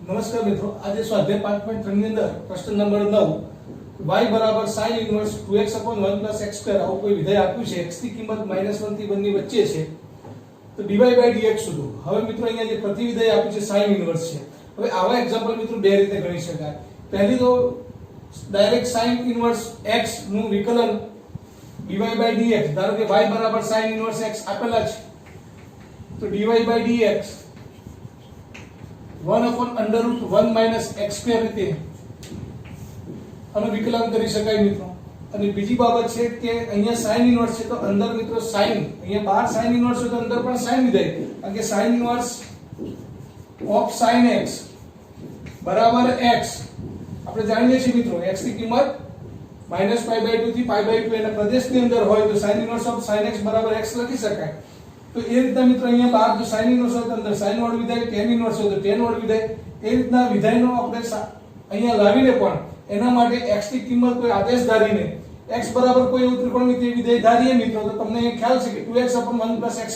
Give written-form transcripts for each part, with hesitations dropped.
નમસ્કાર મિત્રો, આજે સ્વાધ્યાય 5.3 ની અંદર પ્રશ્ન નંબર 9 y બરાબર sin ઇન્વર્સ 2x/1 + x² આવું કોઈ વિધેય આપ્યું છે. x ની કિંમત -1 થી 1 ની વચ્ચે છે તો dy by dx શોધો. હવે મિત્રો અહીંયા જે પ્રતિવિધેય આપ્યું છે sin ઇન્વર્સ છે. હવે આવા એક્ઝામ્પલ મિત્રો બે રીતે ગણી શકાય. પહેલી તો ડાયરેક્ટ sin ઇન્વર્સ x નું વિકલન dy by dx, ધારો કે y બરાબર sin ઇન્વર્સ x આપેલા છે તો dy by dx 1/√1 - x² રીતે આનું વિકલન કરી શકાય મિત્રો. અને બીજી બાબત છે કે અહીંયા sin ઇન્વર્સ છે તો અંદર મિત્રો sin, અહીંયા બહાર sin ઇન્વર્સ હોય તો અંદર પણ sin વિધેય, કારણ કે sin inverse of sin x બરાબર x આપણે જાણીએ છીએ મિત્રો. x ની કિંમત -π/2 થી π/2 એના પ્રદેશની અંદર હોય તો sin inverse of sin x બરાબર x લખી શકાય. તો એ રીતના મિત્રો અહીંયા બહાર જો sin ઇન્વર્સ હોય તો અંદર sin વાળું વિધેય, tan ઇન્વર્સ હોય તો tan વાળું વિધેય, એ રીતના વિધેયનો આપણે અહીંયા લાવીને પણ એના માટે x ની કિંમત કોઈ આદેશ ધારીને x બરાબર કોઈ એવું ત્રિકોણમિતિય વિધેય ધારીએ મિત્રો તો તમને એ ખ્યાલ છે કે 2x/1 + x²,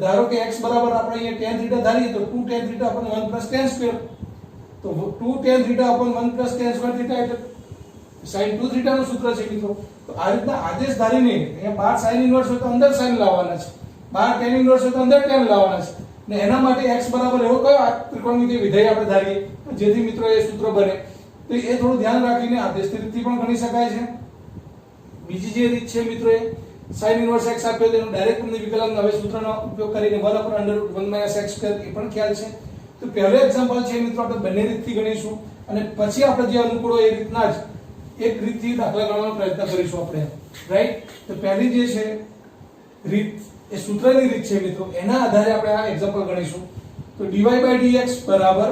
ધારો કે x બરાબર આપણે અહીંયા tan θ ધારીએ તો 2tan θ/1 + tan², તો 2tan θ/1 + tan²θ એટલે sin 2θ નું સૂત્ર છે મિત્રો. તો આ રીતના આદેશ ધારીને અહીંયા બહાર sin ઇન્વર્સ હોય તો અંદર sin લાવવાના છે, બહાર tan ઇન્વર્સ હોય તો અંદર tan લાવવાના છે, ને એના માટે x બરાબર એવો કયો ત્રિકોણમિતિય વિધેય આપણે ધારીએ જેથી મિત્રો એ સૂત્ર બને. તો એ થોડું ધ્યાન રાખીને આદેશની રીતથી પણ ગણી શકાય છે. બીજી જે રીત છે મિત્રો એ sin ઇન્વર્સ x આપ્યો તેનું ડાયરેક્ટ તમને વિકલન હવે સૂત્રનો ઉપયોગ કરીને 1/√1 - x² એ પણ ખ્યાલ છે. તો પહેલો એક્ઝામ્પલ છે મિત્રો આપણે બંને રીતથી ગણીશું અને પછી આપણે જે અનુકૂળ હોય એ રીતના જ એક રીતથી દાખલા ગણવાનો પ્રયત્ન કરીશું આપણે, રાઈટ. તો પહેલી જે છે રીત એ સૂત્રની રીત છે મિત્રો, એના આધારે આપણે આ એક્ઝામ્પલ ગણીશું. તો dy by dx બરાબર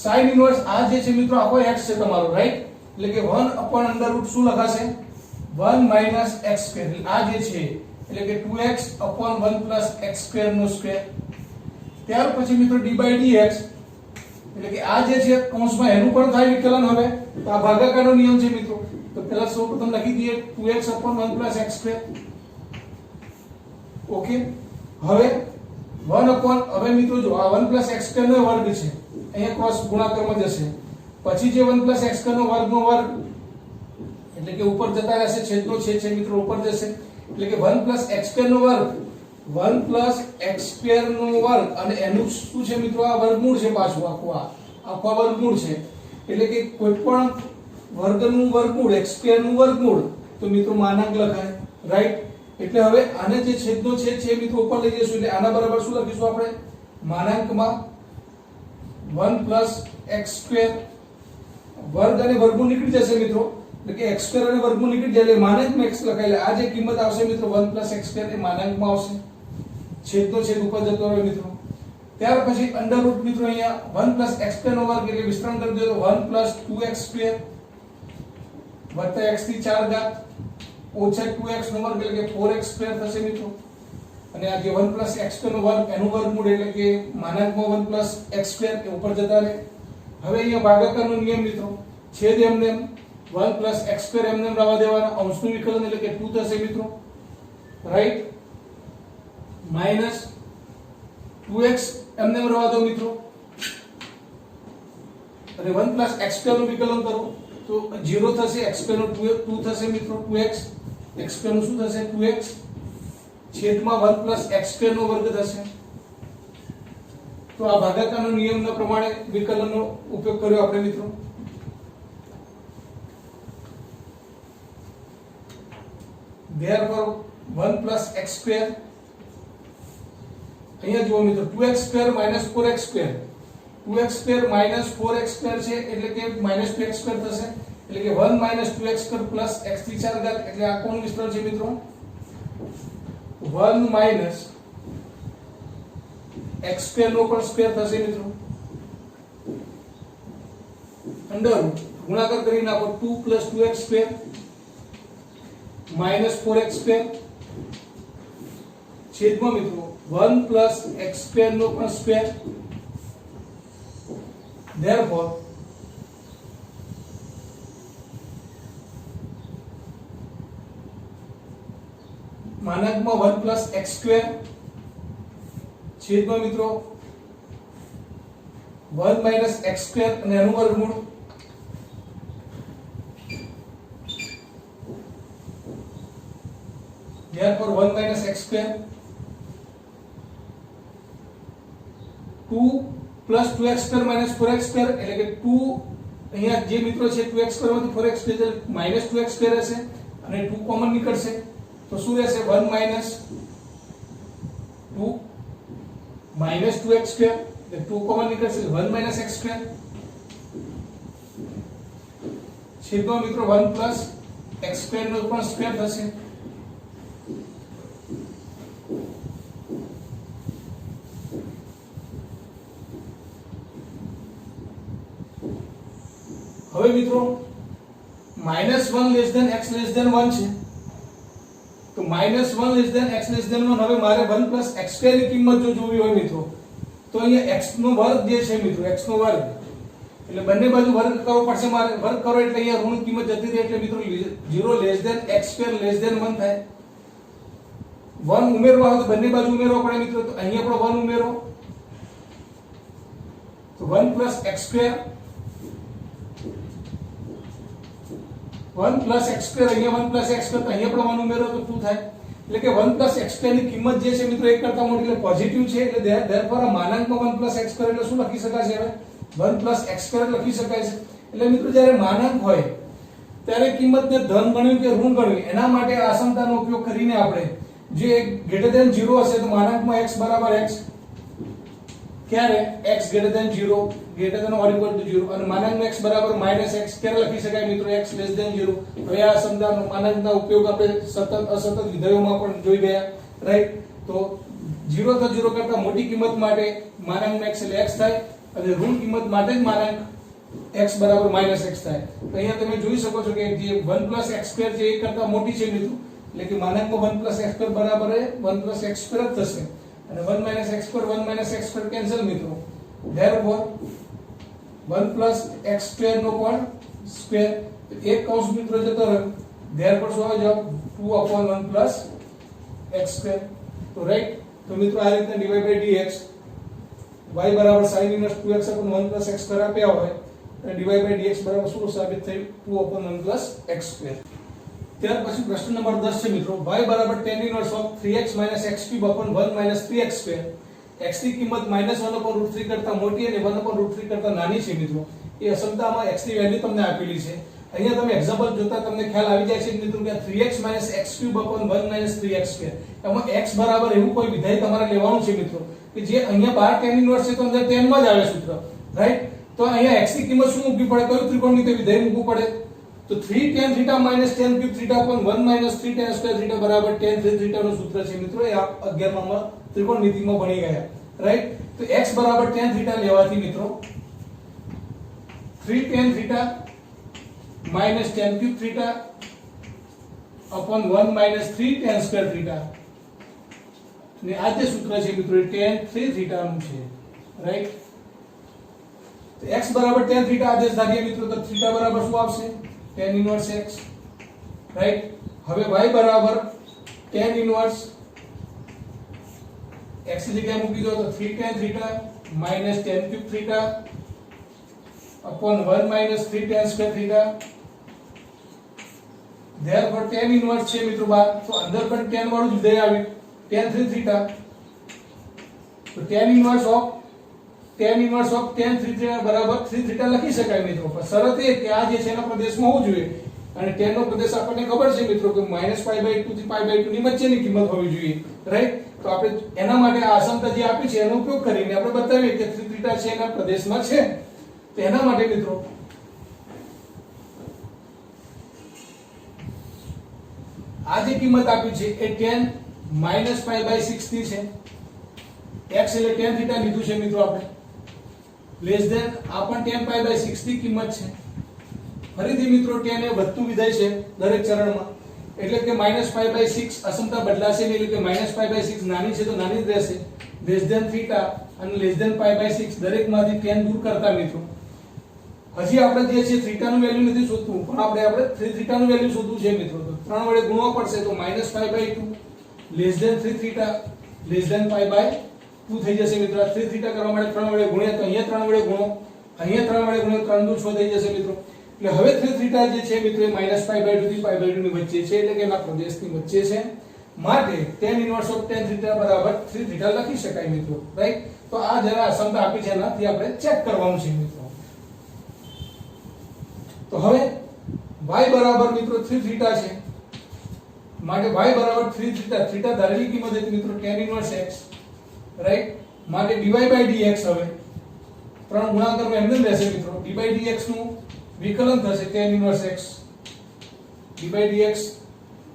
sin ઇન્વર્સ આ જે છે મિત્રો આખો x છે તમારો, રાઈટ. એટલે કે 1/√, શું લખાશે 1 - x², આ જે છે એટલે કે 2x/1 + x² નો સ્ક્વેર. ત્યાર પછી મિત્રો dy by dx એટલે કે આ જે છે કૌંસમાં એનું પણ થાય વિકલન. હવે તો આ ભાગાકારનો નિયમ છે મિત્રો, તો પહેલા સૌપ્રથમ લખી દઈએ 2x/1 + x². ઓકે. હવે હવે મિત્રો જો આ 1 + x² નો વર્ગ છે, અહીંયા ક્રોસ ગુણાકારમાં જશે, પછી જે 1 + x² નો વર્ગ એટલે કે ઉપર જતા રહેશે, છેદનો છેદ છે મિત્રો ઉપર જશે, એટલે કે 1 + x² નો વર્ગ 1 + x² નો વર્ગ અને એનું શું છે મિત્રો આ વર્ગમૂળ છે, પાછું આખું વર્ગમૂળ છે. એટલે કે કોઈ પણ વર્ગનું વર્ગમૂળ x² નું વર્ગમૂળ તો મિત્રો માનાંક લખાય, રાઈટ. એટલે હવે આને જે છેદનો છેદ છે મિત્રો ઉપર લઈ જઈશું, એટલે આના બરાબર શું લખીશું આપણે માનાંકમાં 1 + x² વર્ગ અને વર્ગમૂળ નીકળી જશે મિત્રો, એટલે કે x² અને વર્ગમૂળ નીકળી જાય એટલે માનાંકમાં x લખાય. એટલે આ જે કિંમત આવશે મિત્રો 1 + x² એ માનાંકમાં આવશે, છેદનો છેદ ઉપર જતો રહે મિત્રો. ત્યાર પછી અંડરરૂટ મિત્રો અહીંયા 1 + x² નો વર્ગ એટલે વિસ્તરણ કરી દો તો 1 + 2x² વત્તા x ની 4 ઘાત ઓછા 2x નો વર્ગ એટલે કે 4x² થશે મિત્રો. અને આ જે 1 + x² નો વર્ગ એનું વર્ગમૂળ એટલે કે માનાંકમાં 1 + x² એ ઉપર જતા રહે. હવે અહીંયા ભાગાકારનો નિયમ મિત્રો, છેદ એમને 1 + x² એમને રહેવા દેવાના, અંશનું વિકલન એટલે કે 2 થશે મિત્રો, રાઈટ. માઈનસ 2x એમને રહેવા દો મિત્રો અને 1 + x² નું વિકલન કરો તો 0 થશે, x² નું 2 થશે મિત્રો, 2x x² નું શું થશે 2x છેદમાં 1 + x² નો વર્ગ થશે. તો આ ભાગાકારના નિયમના પ્રમાણે વિકલનનો ઉપયોગ કર્યો આપણે મિત્રો. therefore 1 + x² અહીંયા જુઓ મિત્રો 2x² - 4x², 2x² - 4x² છે એટલે કે -2x² થશે, એટલે કે 1 - 2x² + x ની 4 ઘાત એટલે આ કોણ વિસ્તરણ છે મિત્રો 1 - x² નો પણ સ્ક્વેર થશે મિત્રો. અંડરરૂટ ગુણાકાર કરી નાખો 2 + 2x² - 4x² છેદમાં મિત્રો 1 + x² નો પણ સ્ક્વેર. therefore માનાંકમાં 1 + x² છેદમાં મિત્રો 1 1 માઇનસ x સ્ક્વેર અને એનું વર્ગમૂળ therefore 1 minus x square 2 plus 2x square minus 4x square એટલે કે 2 અહીંયા જે મિત્રો છે 2x square માંથી 4x square minus 2x square હશે અને 2 કોમન નીકળશે તો શું રહેશે 1 minus 2 minus 2x square એટલે 2 કોમન નીકળશે 1 minus x square છેદમાં મિત્રો 1 plus x square નો પણ સ્ક્વેર થશે હવે મિત્રો -1 x 1 છે તો -1 x 1 હવે મારે 1 x સ્ક્વેર ની કિંમત જો જોવી હોય મિત્રો તો અહીંયા x નો વર્ગ જે છે મિત્રો x નો વર્ગ એટલે બંને બાજુ વર્ગ કરવો પડશે મારે વર્ગ કરો એટલે અહીંયા ઋણ કિંમત જતી રહે એટલે મિત્રો 0 x સ્ક્વેર 1 થાય 1 ઉમેરવા હોય તો બંને બાજુ ઉમેરવા પડે મિત્રો તો અહીંયા પણ 1 ઉમેરો તો 1 x સ્ક્વેર 1 x સ્ક્વેર અહીંયા 1 x સ્ક્વેર તો અહીંયા પણ 1 ઉમેરો તો 2 થાય એટલે કે 1 x સ્ક્વેર ની કિંમત જે છે મિત્રો 1 કરતા મોટી એટલે પોઝિટિવ છે એટલે therefore આ માનાંકમાં 1 x સ્ક્વેર એટલે શું લખી શકાય છે હવે 1 x સ્ક્વેર લખી શકાય છે એટલે મિત્રો જ્યારે માનાંક હોય ત્યારે કિંમતને ધન ગણવી કે ઋણ ગણવી એના માટે આ અસમતાનો ઉપયોગ કરીને આપણે જે ગ્રેટર ધેન 0 હશે તો માનાંકમાં x બરાબર x ક્યારે x greater than 0 greater than or equal to 0 અને માનાંકમાં x બરાબર -x ક્યારે લખી શકાય મિત્રો x લેસ ધેન 0 હવે આ અસમતાનો માનાંકના ઉપયોગ આપણે સતત અસતત વિધેયોમાં પણ જોઈ ગયા રાઈટ તો 0 તો 0 કરતા મોટી કિંમત માટે માનાંકમાં x એટલે x થાય અને ઋણ કિંમત માટે જ માનાંક x બરાબર -x થાય તો અહીંયા તમે જોઈ શકો છો કે જે 1 x સ્ક્વેર છે એ કરતા મોટી છે મિત્રો એટલે કે માનાંકમાં 1 x સ્ક્વેર બરાબર 1 x સ્ક્વેર જ થશે અને 1 x square 1 x square cancel મિત્રો therefore 1 x સ્ક્વેર નો પણ સ્ક્વેર તો એક કૌંસ મિત્રો જતો રહ્યો therefore શું આવે જવાબ 2/1 x સ્ક્વેર તો રાઈટ તો મિત્રો આ રીતે dy/dx y બરાબર sin inverse 2x upon 1 x square આપ્યા હોય અને dy/dx બરાબર શું સાબિત થયું 2/1 x સ્ક્વેર ત્યાર પછી પ્રશ્ન નંબર 10 છે મિત્રો y બરાબર tan inverse of 3x - x³ upon 1 - 3x square x ની કિંમત -1/√3 કરતા મોટી અને 1/√3 કરતા નાની છે મિત્રો એ અસમતામાં x ની વેલ્યુ તમને આપેલી છે અહીંયા તમે એક્ઝામ્પલ જોતા તમને ખ્યાલ આવી જાય છે મિત્રો કે 3x - x³ upon 1 - 3x square એમાં x બરાબર એવું કોઈ વિધેય તમારે લેવાનું છે મિત્રો કે જે અહીંયા બહાર tan ઇન્વર્સ છે તો અંદર tan માં જ આવે સૂત્ર રાઈટ તો અહીંયા x ની કિંમત શું મૂકવી પડે કયું ત્રિકોણમિતિય વિધેય મૂકવું પડે તો 3 tan θ - tan cube θ upon 1 - 3 tan square θ બરાબર tan 3 θ નું સૂત્ર છે મિત્રો એ 11 માં ત્રિકોણમિતિમાં ભણી ગયા રાઈટ તો x બરાબર tan θ લેવાથી મિત્રો 3 tan θ minus tan cube θ upon 1 minus 3 tan square θ ને આ જે સૂત્ર છે મિત્રો tan 3 θ નું છે રાઈટ તો x બરાબર tan θ આદેશ ધારીએ મિત્રો તો θ બરાબર શું આવશે tan ઇન્વર્સ x રાઈટ હવે y બરાબર tan ઇન્વર્સ x ની જગ્યાએ મૂકી દો તો 3 tan θ minus tan cube θ upon 1 minus 3 tan square θ therefore tan inverse છે મિત્રો બાર તો અંદર પણ tan વાળું જ વિધેય આવે tan 3 θ તો tan ઇન્વર્સ ઓફ tan 3 θ બરાબર 3 θ લખી શકાય મિત્રો પણ શરત એ કે આ જે છે એના પ્રદેશમાં હોવું જોઈએ અને tan નો પ્રદેશ આપણને ખબર છે મિત્રો કે -π/2 થી π/2 ની વચ્ચેની કિંમત હોવી જોઈએ રાઈટ તો આપણે એના માટે આ અસમતા જે આપી છે એનો ઉપયોગ કરીને આપણે બતાવીએ કે 3 θ છે એના પ્રદેશમાં છે તો એના માટે મિત્રો આ જે કિંમત આપી છે એ tan -π/6 ની છે x એટલે tan θ લીધું છે મિત્રો આપણે લેસ ધેન આ પણ tan π/6 ની કિંમત છે ફરીથી મિત્રો tan એ વધતું વિધેય છે દરેક ચરણમાં એટલે કે -π/6 અસમતા બદલાશે નહીં એટલે કે -π/6 નાની છે તો નાની જ રહેશે લેસ ધેન θ અને લેસ ધેન π/6 દરેકમાંથી tan દૂર કરતા મિત્રો હજી આપણે જે છે θ નું વેલ્યુ નથી શોધવું પણ આપણે 3 θ નું વેલ્યુ શોધવું છે મિત્રો તો 3 વડે ગુણવા પડશે તો -π/2 લેસ ધેન 3 θ લેસ ધેન π/6 2 થઈ જશે મિત્રો 3 થીટા કરવા માટે 3 વડે ગુણ્યા તો અહીંયા 3 વડે ગુણો, અહીંયા 3 વડે ગુણ્યા 3 દુ 6 થઈ જશે મિત્રો. એટલે હવે 3 થીટા જે છે મિત્રો એ -π/2 થી π/2 ની વચ્ચે છે, એટલે કે એના પ્રદેશની વચ્ચે છે. માટે tan inverse of tan theta બરાબર 3 થીટા લખી શકાય મિત્રો, રાઈટ. તો આ જરા અસમતા આપી છે, એનાથી આપણે ચેક કરવાનું છે મિત્રો. તો હવે y બરાબર મિત્રો 3 થીટા છે, માટે y બરાબર 3 થીટા, થીટા ધારેલી કિંમત હતી મિત્રો tan ઇન્વર્સ x, રાઈટ. માટે dy/dx હવે 3 ગુણાકારમાં એમને રહેશે મિત્રો. dy/dx નું વિકલન થશે tan inverse x, dy/dx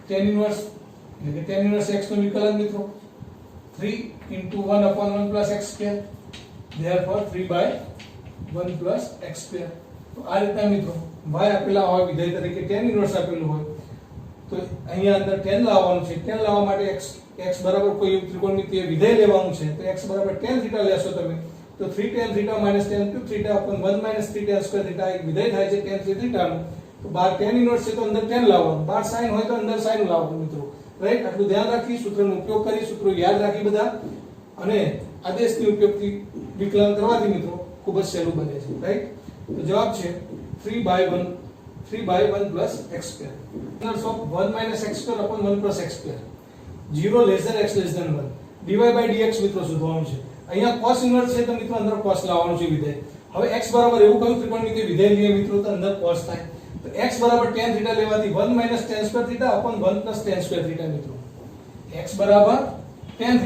tan inverse એટલે કે tan ઇન્વર્સ x નું વિકલન મિત્રો 3 * 1/1 + x², therefore 3/1 + x². તો આ રીતના મિત્રો y આપેલા હોય વિધેય તરીકે tan ઇન્વર્સ આપેલું હોય તો અહીંયા અંદર tan લાવવાનું છે. tan લાવવા માટે x બરાબર કોઈ ત્રિકોણમિતિય વિધેય લેવાનું છે. તો x બરાબર tan થીટા લેશો તમે તો 3 tan θ - tan cube θ upon 1 - 3 tan square θ એક વિધેય થાય છે tan 3 θ નું. તો બહાર tan ઇન્વર્સ છે તો અંદર tan લાવવાનું, બહાર sin હોય તો અંદર sin લાવવાનું મિત્રો, રાઈટ. આટલું ધ્યાન રાખી, સૂત્રનો ઉપયોગ કરી, સૂત્રો યાદ રાખી બધા, અને આદેશની ઉપયોગથી વિકલન કરવાથી મિત્રો ખૂબ જ સહેલું બને છે, રાઈટ. તો જવાબ છે 3/1 + x². Inverse of 1 - x² upon 1 + x², 0 > x > 1. dy/dx મિત્રો શોધવાનું છે. અહીંયા cos ઇન્વર્સ છે તો મિત્રો અંદર cos લાવવાનું છે વિધેય. હવે x બરાબર એવું કયું ત્રિકોણમિતિય વિધેય લઈએ મિત્રો તો અંદર cos થાય. તો x બરાબર tan θ લેવાથી 1 - tan² θ upon 1 + tan² θ મિત્રો. x બરાબર tan θ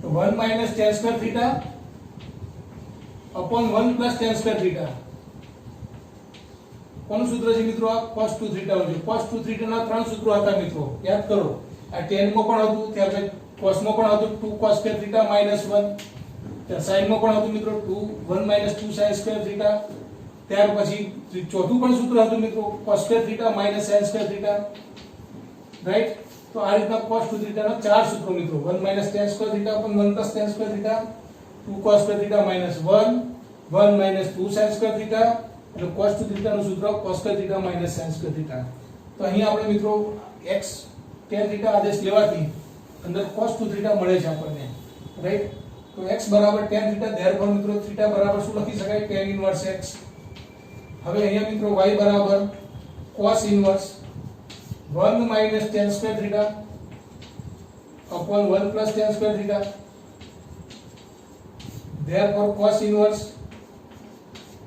તો 1 - tan² θ upon 1 + tan² θ. કોનું સૂત્ર છે મિત્રો? આ cos 2 θ નું છે. cos 2 θ ના ત્રણ સૂત્રો હતા મિત્રો, યાદ કરો. આ tan માં પણ હતું, ત્યાર પછી cos માં પણ હતું 2 cos² θ - 1, ત્યાં sin માં પણ હતું મિત્રો 1 - 2 sin² θ. ત્યાર પછી ચોથું પણ સૂત્ર હતું મિત્રો cos² θ - sin² θ, રાઈટ. તો આ રીતના cos 2 θ ના ચાર સૂત્રો મિત્રો 1 - tan² θ upon 1 + tan² θ, 2 cos² θ - 1, 1 - 2 sin² θ, એટલે cos 2 θ નું સૂત્ર cos² θ - sin² θ. તો અહીં આપણે મિત્રો x tan θ આદેશ લેવાથી અંદર cos 2 θ મળે છે આપણને, રાઈટ. તો x બરાબર tan θ, therefore મિત્રો θ બરાબર શું લખી શકાય? tan inverse x. હવે અહીંયા મિત્રો y બરાબર cos inverse 1 - tan² θ upon 1 + tan² θ, therefore cos inverse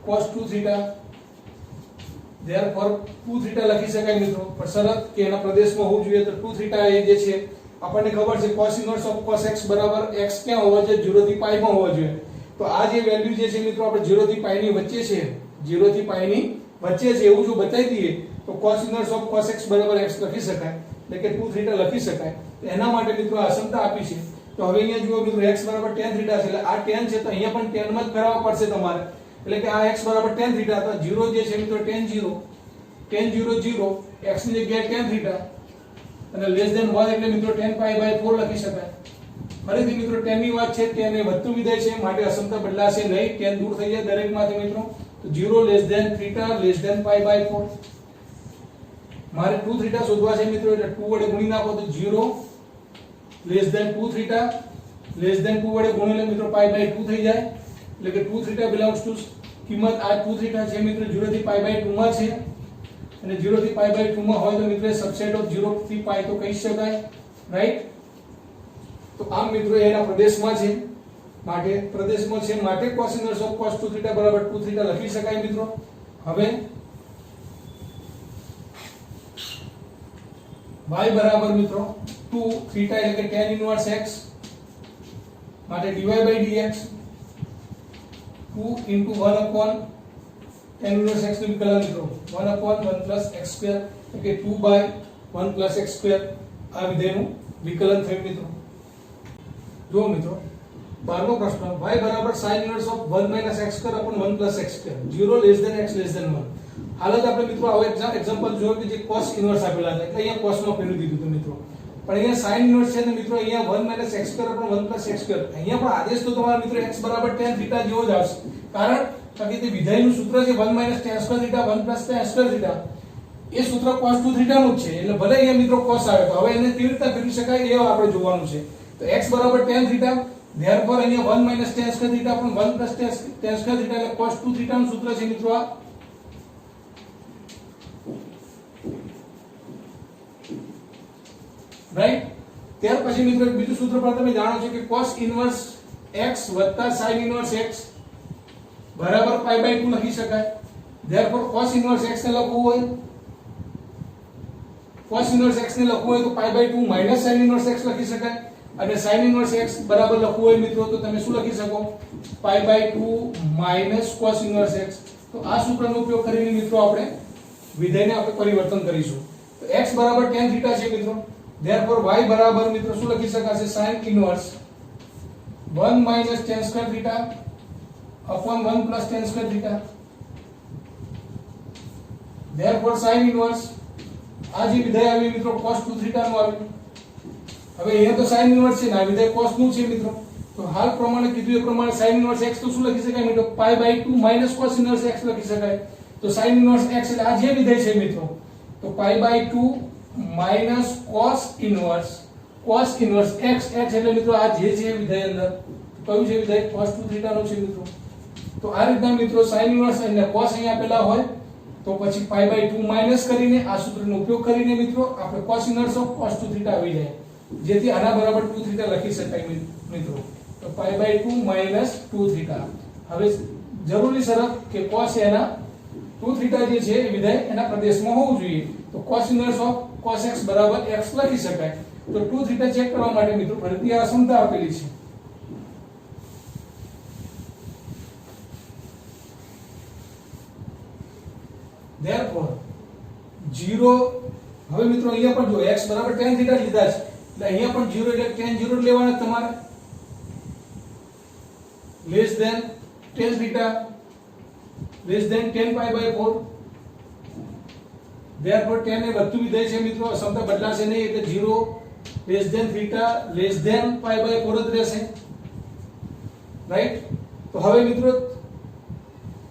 cos 2 θ, therefore 2 θ લખી શકાય મિત્રો. પણ શરત કે એના પ્રદેશમાં હોવું જોઈએ. તો 2 θ એ જે છે આપણને ખબર છે cos inverse of cos x બરાબર x ક્યાં હોવો જોઈએ? 0 થી π માં હોવો જોઈએ. તો આ જે વેલ્યુ જે છે મિત્રો આપણે 0 થી π ની વચ્ચે છે, 0 થી π ની વચ્ચે છે એવું જો બતાવી દઈએ તો cos inverse of cos x બરાબર x લખી શકાય, એટલે કે 2 θ લખી શકાય. તો એના માટે મિત્રો અસમતા આપી છે. તો હવે અહીંયા જુઓ મિત્રો x બરાબર tan θ છે, એટલે આ tan છે તો અહીંયા પણ tan માં જ ફેરવવા પડશે તમારે. એટલે કે આ x બરાબર tan θ, તો 0 જે છે મિત્રો tan 0 x ની જગ્યાએ tan θ અને <1 એટલે મિત્રો tan π/4 લખી શકાય. ફરીથી મિત્રો tan ની વાત છે, tan એ વધતું વિધેય છે માટે અસમતા બદલાશે નહીં, tan દૂર થઈ જાય દરેકમાંથી મિત્રો. તો 0 θ π/4. મારે 2 θ શોધવા છે મિત્રો, એટલે 2 વડે ગુણી નાખો તો 0 < 2 θ 2 વડે ગુણીને મિત્રો π/2 થઈ જાય. એટલે કે 2 θ belongs to કિંમત આ 2 θ છે મિત્રો 0 થી π/2 માં છે, અને 0 થી π/2 માં હોય તો મિત્રો સબસેટ ઓફ 0 થી π તો કહી શકાય, રાઈટ. તો આમ મિત્રો એના પ્રદેશમાં છે, માટે cos ઇન્વર્સ ઓફ cos 2 θ બરાબર 2 θ લખી શકાય મિત્રો. હવે y બરાબર મિત્રો 2 θ એટલે કે tan ઇન્વર્સ x, માટે dy/dx 2 * 1 tan ઇન્વર્સ x નું વિકલન મિત્રો 1/1 + x², એટલે કે 2/1 + x². આ વિધેયનું વિકલન થયું મિત્રો. જો મિત્રો 12મો પ્રશ્ન, y બરાબર sin inverse of 1 - x² upon 1 + x², 0 < x < 1. હાલ જ આપણે મિત્રો આવો એક્ઝામ્પલ જોયો કે જે cos ઇન્વર્સ આપેલા હતા, એટલે અહીંયા cos માં ફેરવી દીધું હતું મિત્રો. પણ અહીંયા sin ઇન્વર્સ છે ને મિત્રો અહીંયા 1 - x² upon 1 + x². અહીંયા પણ આદેશ તો તમારા મિત્રો x બરાબર tan θ જેવો જ આવશે, કારણ કે તે વિધેયનું સૂત્ર છે 1 - tan² θ 1 + tan² θ. એ સૂત્ર cos 2 θ નું જ છે, એટલે ભલે અહીંયા મિત્રો cos આવે તો હવે એને કેવી રીતે ફેરવી શકાય એ આપણે જોવાનું છે. તો x બરાબર tan થીટા, ધેરફોર અહીંયા 1 માઈનસ tan સ્ક્વેર થીટા પણ 1 પ્લસ tan સ્ક્વેર થીટા એટલે cos 2 થીટા નું સૂત્ર છે મિત્રો આ. રાઈટ. ત્યાર પછી મિત્રો બીજું સૂત્ર પણ તમે જાણો છો કે cos ઇનવર્સ x વત્તા sin ઇનવર્સ x બરાબર પાઈ બાય 2 લખી શકાય. ધેરફોર cos ઇનવર્સ x ને લખવું હોય, cos ઇનવર્સ x ને લખવું હોય તો pi by 2 minus sin inverse x લખી શકાય. અને sin ઇનવર્સ x બરાબર લખવું હોય મિત્રો તો તમે શું લખી શકો? Pi by 2 minus cos inverse x. તો આ સૂત્રનો ઉપયોગ કરીને મિત્રો આપણે વિધેયને આપણે પરિવર્તન કરીશું. તો x બરાબર tan થીટા છે મિત્રો. ધેરફોર y બરાબર મિત્રો શું લખી શકાશે? sin inverse 1 minus tan square theta upon 1 plus tan square theta. Therefore sin inverse આ જે વિધેય આવ્યું મિત્રો cos 2 થીટા નું આવ્યું. હવે અહીંયા તો sin inverse છે ને આ વિધેય cos નું છે મિત્રો. તો હાલ પ્રમાણે કીધું એ પ્રમાણે sin inverse x તો શું લખી શકાય મિત્રો? Pi by 2 minus cos inverse x લખી શકાય. તો sin inverse x એટલે આ જે વિધેય છે મિત્રો તો pi by 2 minus cos inverse x એટલે મિત્રો આ જે છે વિધેય અંદર કયું છે વિધેય? cos 2 થીટા નું છે મિત્રો. તો આ રીતના મિત્રો sin inverse અને cos અહીંયા આપેલા હોય તો પછી પાઈ બાય 2 માઈનસ કરીને આ સૂત્રનો ઉપયોગ કરીને મિત્રો આપણે cos inverse of cos 2 theta આવી જાય, જેથી આના બરાબર 2 થીટા લખી શકાય મિત્રો. તો પાઈ બાય 2 માઈનસ 2 થીટા. હવે જરૂરી શરત કે cos એના 2 થીટા જે છે એ વિધેય એના પ્રદેશમાં હોવું જોઈએ. તો cos inverse of cos x બરાબર x લખી શકાય. તો 2 થીટા ચેક કરવા માટે મિત્રો ફરીથી આ સમતા આપેલી છે. Therefore 0 હવે મિત્રો અહીંયા પણ જો x બરાબર tan થીટા લીધા છે એટલે અહીંયા પણ 0 એટલે tan 0 લેવાના તમારે less than tan theta less than tan pi by 4. Therefore tan એ વધતું વિધેય છે મિત્રો, સમતા બદલાશે નહીં એટલે 0 less than theta less than pi by 4 જ રહેશે. રાઈટ. તો હવે મિત્રો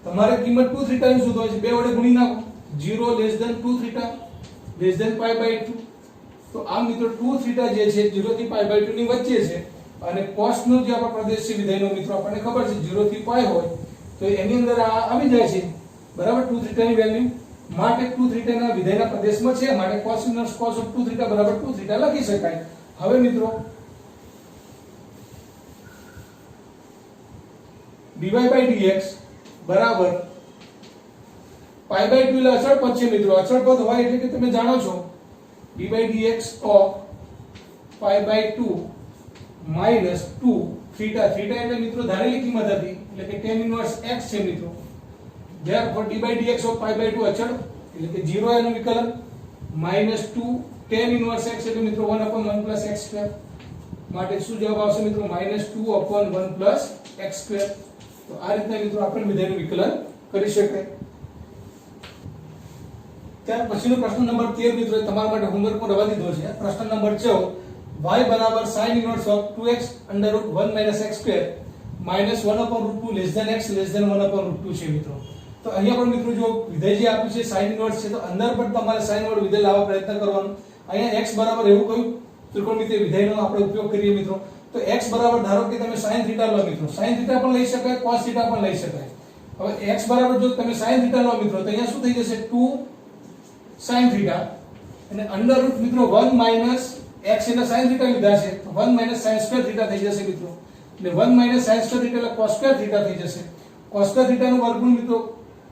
તમારે કિંમત 2 થીટા ની શોધવાની છે. બે વડે ગુણી નાખો. 0 less than 2 theta less than pi by 2. તો આ મિત્રો 2 થીટા જે છે 0 થી pi by 2 ની વચ્ચે છે અને cos નો જે આપણો પ્રદેશ છે વિધેયનો મિત્રો આપણને ખબર છે 0 થી pi હોય તો એની અંદર આ આવી જાય છે બરાબર 2 થીટા ની વેલ્યુ. માટે 2 થીટા ના વિધેયના પ્રદેશમાં છે માટે cos inverse cos of 2 theta બરાબર 2 થીટા લખી શકાય. હવે મિત્રો dy by dx બરાબર પાઈ બાય 2 એટલે અચળ પદ છે મિત્રો. અચળ પદ હોય એટલે કે તમે જાણો છો dy dx of pi by 2 minus 2 theta. Theta એટલે મિત્રો ધારેલી કિંમત હતી એટલે કે tan inverse x છે મિત્રો. therefore dy dx of pi by 2 અચળ એટલે કે 0 એનું વિકલન માઈનસ 2 tan inverse x એટલે મિત્રો 1/1 plus x સ્ક્વેર. માટે શું જવાબ આવશે મિત્રો? Minus 2/1 plus x square. તો આ રીતના મિત્રો આપણે વિધેયનું વિકલન કરી શકાય. ત્યાર પછીનો પ્રશ્ન નંબર 13 મિત્રો તમારા માટે હોમવર્કમાં રવા દીધો છે. પ્રશ્ન નંબર 14 y બરાબર sin inverse of 2x under root 1 minus x square minus 1/√2 less than x less than 1/√2 છે મિત્રો. તો અહીંયા પણ મિત્રો જો વિધેય જે આપ્યું છે sin inverse છે તો અંદર પણ તમારે sin વાળું વિધેય લાવવા પ્રયત્ન કરવાનો. અહીંયા x બરાબર એવું કયું ત્રિકોણમિતિય વિધેયનો આપણે ઉપયોગ કરીએ મિત્રો. તો x બરાબર ધારો કે તમે sin થીટા લો મિત્રો, sin થીટા પણ લઈ શકાય, cos થીટા પણ લઈ શકાય. હવે x બરાબર જો તમે sin થીટા લો મિત્રો તો અહીંયા શું થઈ જશે? 2 sin થીટા અને અંડર રૂટ મિત્રો 1 માઈનસ x એટલે sin થીટા લીધા છે તો 1 માઈનસ sin સ્ક્વેર થીટા થઈ જશે મિત્રો. એટલે 1 માઈનસ sin સ્ક્વેર થીટા એટલે cos સ્ક્વેર થીટા થઈ જશે. cos સ્ક્વેર થીટા નું વર્ગમૂળ મિત્રો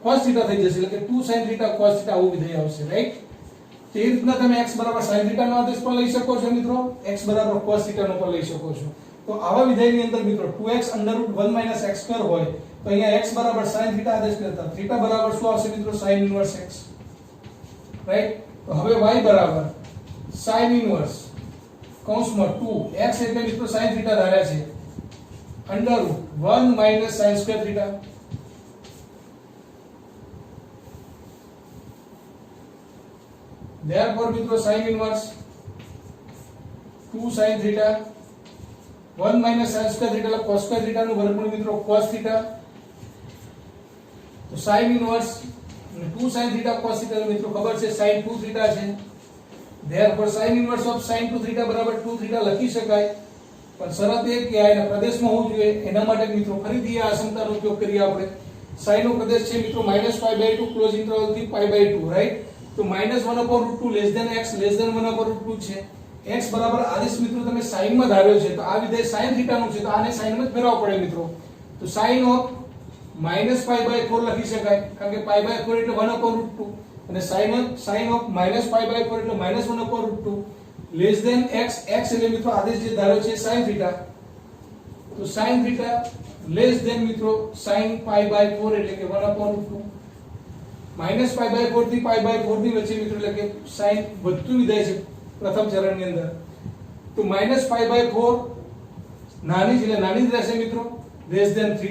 cos થીટા થઈ જશે એટલે કે 2 sin થીટા cos થીટા આવું વિધેય આવશે. રાઈટ. તે રીતના તમે x બરાબર sin થીટા નો આદેશ પણ લઈ શકો છો મિત્રો, x બરાબર cos થીટા નો પણ લઈ શકો છો. તો આવા વિધેયની અંદર મિત્રો 2x under root 1 minus x square હોય તો અહીંયા x બરાબર sin થીટા આદેશ કરતા થીટા બરાબર શું આવશે મિત્રો? sin inverse x. રાઈટ. તો હવે y બરાબર sin inverse કૌંસમાં 2 x એટલે મિત્રો sin થીટા ધાર્યા છે under root 1 minus sin square theta. therefore મિત્રો sin inverse 2 sin theta 1 minus sin square theta એટલે cos square theta નું વર્ગમૂળ મિત્રો cos theta. તો sin inverse 2 sin theta cos theta મિત્રો ખબર છે sin 2 theta છે. therefore sin inverse of sin 2 theta બરાબર 2 theta લખી શકાય. પણ શરત એ કે આ એના પ્રદેશમાં હોવું જોઈએ. એના માટે મિત્રો ફરીથી આ અસમતાનો ઉપયોગ કરીએ આપણે. સાઈ નો પ્રદેશ છે મિત્રો -π/2 ક્લોઝ ઇન્ટરવલ થી π/2, રાઈટ? તો -1/√2 less than x less than 1/√2 છે. x બરાબર આદેશ મિત્રો તમે સાઈન માં ધાર્યો છે, તો આ વિધેય sin θ નું છે, તો આને સાઈન માં જ ફેરવવા પડે મિત્રો. તો sin ઓફ -π/4 લખી શકાય, કારણ કે π/4 એટલે 1/√2 અને sin ઓફ -π/4 એટલે -1/√2 લેસ ધેન x. x એટલે મિત્રો આદેશ જે ધાર્યો છે sin θ, તો sin θ લેસ ધેન મિત્રો sin π/4 એટલે કે 1/√2. -π/4 થી π/4 ની વચ્ચે મિત્રો એટલે કે sin વધતું વિધાય છે પ્રથમ ચરણની અંદર. તો -π/4 નાની છે એટલે નાની જ રહેશે મિત્રો, લેસ ધેન θ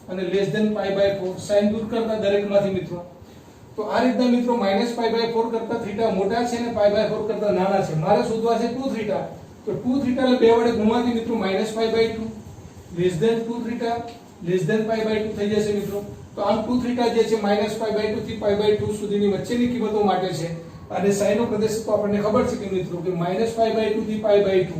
અને લેસ ધેન π/4. sin દૂર કરતા દરેકમાંથી મિત્રો. તો આ રીતના મિત્રો -π/4 કરતા θ મોટા છે અને π/4 કરતા નાના છે. મારે શોધવા છે 2θ. તો 2θ એટલે બે વડે ગુણવાથી મિત્રો -π/2 લેસ ધેન 2θ લેસ ધેન π/2 થઈ જશે મિત્રો. તો આમ 2θ જે છે -π/2 થી π/2 સુધીની વચ્ચેની કિંમતો માટે છે. અને sin નો પ્રદેશ તો આપણને ખબર છે કે મિત્રો કે -π/2 થી π/2,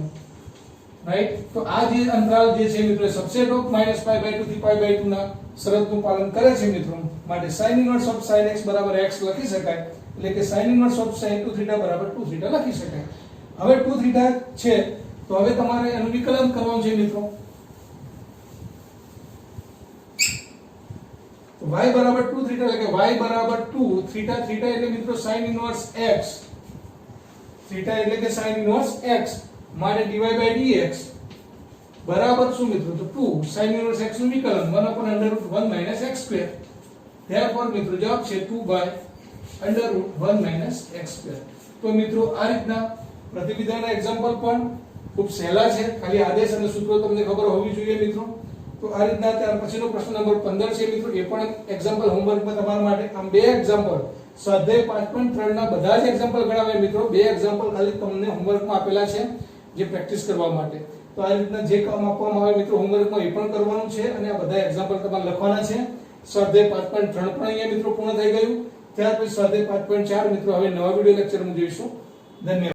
રાઈટ? તો આ જે અંતરાલ જે છે મિત્રો સબસેટ ઓફ -π/2 થી π/2 ના શરતનું પાલન કરે છે મિત્રો. માટે sin inverse of sin x બરાબર x લખી શકાય, એટલે કે sin ઇન્વર્સ ઓફ sin 2θ બરાબર 2θ લખી શકાય. હવે 2θ છે તો હવે તમારે એનું વિકલન કરવાનું છે મિત્રો. y બરાબર 2θ એટલે કે y બરાબર 2 θ એટલે મિત્રો sin ઇન્વર્સ x, θ એટલે કે sin ઇન્વર્સ x માટે dy/dx બરાબર શું મિત્રો? તો 2 sin ઇન્વર્સ x નું વિકલન 1/√1 - x². therefore મિત્રો જવાબ છે 2/√1 - x². તો મિત્રો આ રીતના પ્રતિવિધાનના એક્ઝામ્પલ પણ ખૂબ સહેલા છે, ખાલી આદેશ અને સૂત્રો તમને ખબર હોવી જોઈએ મિત્રો. તો આ રીતના ત્યાર પછીનો પ્રશ્ન નંબર 15 છે મિત્રો, એ પણ એક્ઝામ્પલ હોમવર્કમાં તમારા માટે. આમ બે એક્ઝામ્પલ સ્વાધ્યાય 5.3 ના બધા જ એક્ઝામ્પલ ગણાવ્યા મિત્રો. બે એક્ઝામ્પલ ખાલી તમને હોમવર્કમાં આપેલા છે જે પ્રેક્ટિસ કરવા માટે. તો આ રીતના જે કામ આપવામાં આવે મિત્રો હોમવર્કમાં એ પણ કરવાનું છે અને આ બધા એક્ઝામ્પલ તમારે લખવાના છે. સ્વાધ્યાય 5.3 પણ અહીંયા મિત્રો પૂર્ણ થઈ ગયું. ત્યાર પછી સ્વાધ્યાય 5.4 મિત્રો હવે નવા વિડિયો લેક્ચરમાં જોઈશું. ધન્યવાદ.